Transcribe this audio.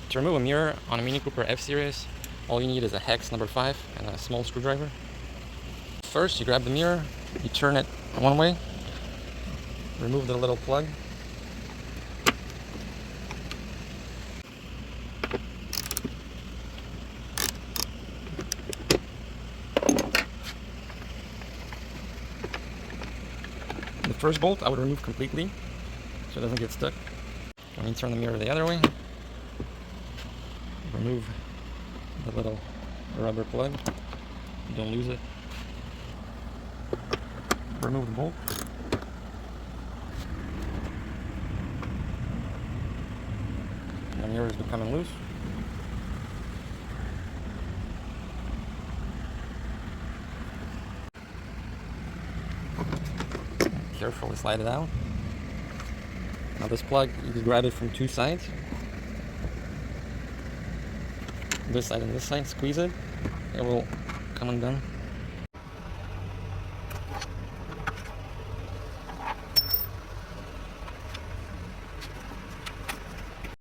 To remove a mirror on a Mini Cooper F-Series, all you need is a hex number 5 and a small screwdriver. First, you grab the mirror, you turn it one way, remove the little plug. The first bolt I would remove completely so it doesn't get stuck. When you turn the mirror the other way, remove the little rubber plug, you don't lose it. Remove the bolt. The mirror is becoming loose. Carefully slide it out. Now this plug, you can grab it from two sides. This side and this side, squeeze it, it will come undone.